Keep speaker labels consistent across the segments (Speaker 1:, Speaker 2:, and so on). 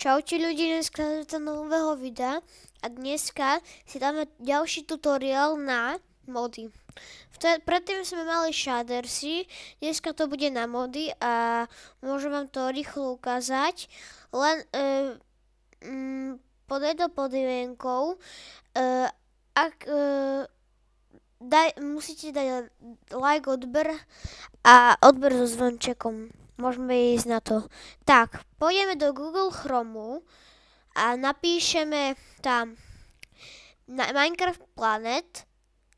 Speaker 1: Čaute ľudí, dneska do nového videa a dneska si dáme ďalší tutoriál na mody. Predtým sme mali shadersy, dneska to bude na mody a môžem vám to rýchlo ukázať. Len pod jednou podmienkou, musíte dať like, odber a odber so zvončekom. Môžeme ísť na to. Tak, pôjdeme do Google Chromu a napíšeme tam Minecraft Planet,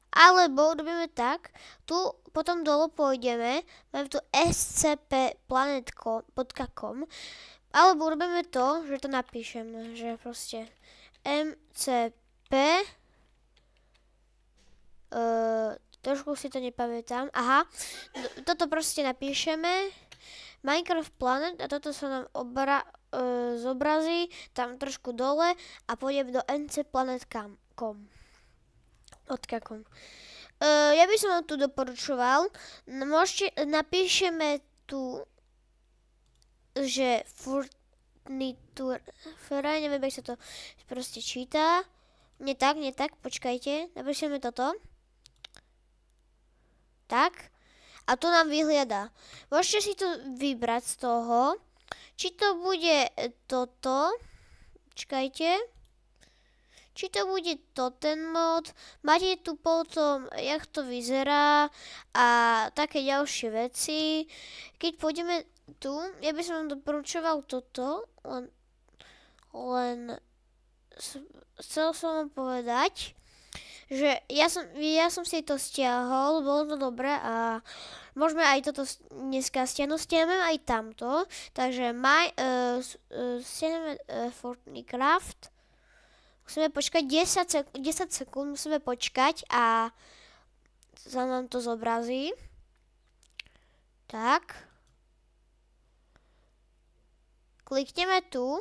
Speaker 1: alebo robíme tak, tu potom dole pôjdeme, máme tu scpplanet.com, alebo robíme to, že to napíšeme, že proste mcp, trošku si to nepamätám, aha, toto proste napíšeme, Minecraft Planet a toto sa nám zobrazí tam trošku dole a pôjdeme do ncplanet.com. Ja by som vám tu doporučoval, napíšeme tu, že furniture, neviem, jak sa to proste číta, nie tak, počkajte, napíšeme toto, tak. A tu nám vyhliada. Môžete si to vybrať z toho, či to bude toto, čakajte, či to bude ten mod, máte tu potom, jak to vyzerá a také ďalšie veci. Keď pôjdeme tu, ja by som vám doporučoval toto, len chcel som vám povedať, že ja som si to stiahol, bolo to dobré a môžeme aj toto dneska stiahnuť aj tamto, takže stiahneme Fortnite. Musíme počkať 10 sekúnd, musíme počkať a sa nám to zobrazí. Tak. Klikneme tu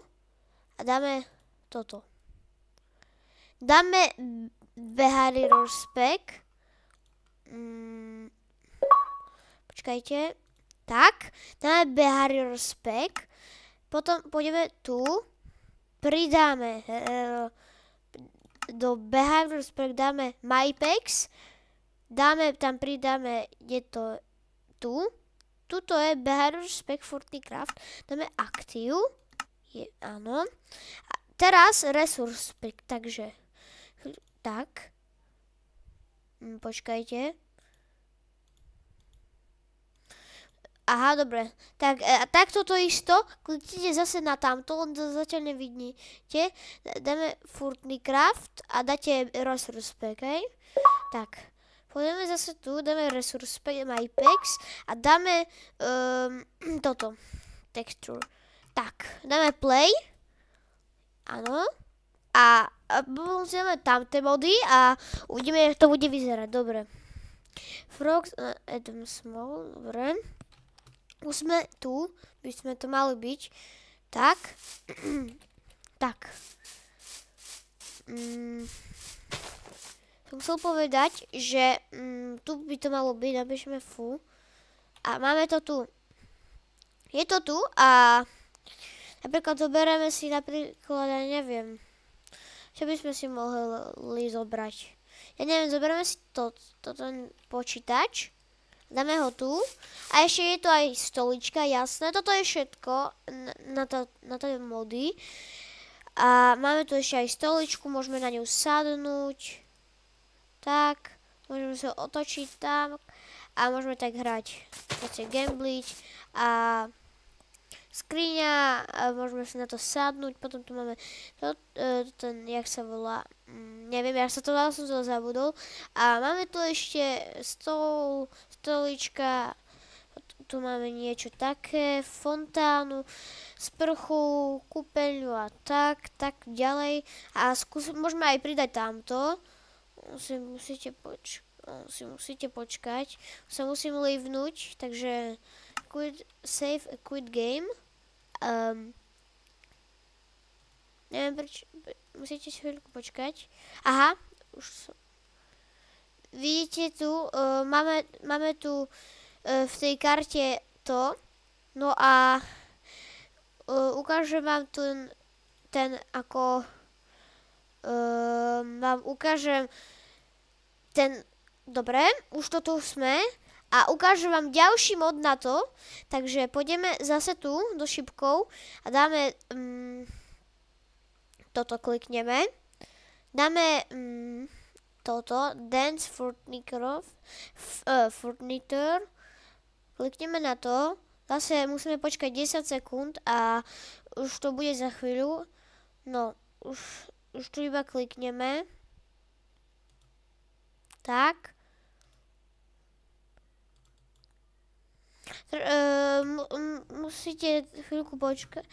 Speaker 1: a dáme toto. Dáme Behavior Spec. Počkajte. Tak, dáme Behavior Spec. Potom pôjdeme tu. Pridáme do Behavior Spec dáme MyPex. Pridáme, je to tu. Tuto je Behavior Spec Fortnite. Dáme Active. Áno. A teraz Resource Spec, takže tak. Počkajte. Aha, dobre. Tak, takto to isto. Kliknite zase na tamto, len to zatiaľ nevidíte. Dáme Fortnite a dáte Resource Pack, hej? Tak. Pôjdeme zase tu, dáme Resource Pack, MyPex a dáme toto. Texture. Tak, dáme Play. Áno. A pozrieme tam tie mody a uvidíme, jak to bude vyzerať. Dobre. Frogs, Adam Small, dobre. Už sme tu, by sme to mali byť. Tak. Tak. Som chcel povedať, že tu by to malo byť, napíšeme fú. A máme to tu. Je to tu a napríklad zoberieme si napríklad, ja neviem, čo by sme si mohli zobrať. Ja neviem, zoberieme si ten počítač, dáme ho tu a ešte je tu aj stolička, jasné. Toto je všetko na tie mody. A máme tu ešte aj stoličku, môžeme na ňu sadnúť. Tak, môžeme sa otočiť tam a môžeme tak hrať. Môžete gambliť a skriňa, môžeme si na to sadnúť, potom tu máme ten, jak sa volá, neviem, jak sa to volá, som to zabudol. A máme tu ešte stolička, tu máme niečo také, fontánu, sprchu, kúpeľňu a tak ďalej. A môžeme aj pridať tamto, musíte počkať, sa musím livnúť, takže save a quit game. Neviem prečo, musíte si chvíľku počkať. Aha, už vidíte tu, máme tu v tej karte to, no a ukážem vám tu ten ako vám ukážem ten, dobre, už to tu sme a ukážem vám ďalší mod na to, takže pôjdeme zase tu do šipkov a dáme toto klikneme, dáme toto Dance Furniture, klikneme na to, zase musíme počkať 10 sekúnd a už to bude za chvíľu, no už tu iba klikneme. Tak. Musíte chvíľku počkať.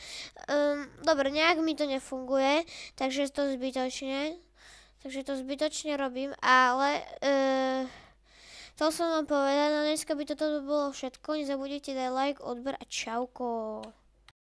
Speaker 1: Dobre, nejak mi to nefunguje, takže to zbytočne robím, ale chcel som vám povedať, no dneska by toto bolo všetko. Nezabudnite dať like, odber a čauko.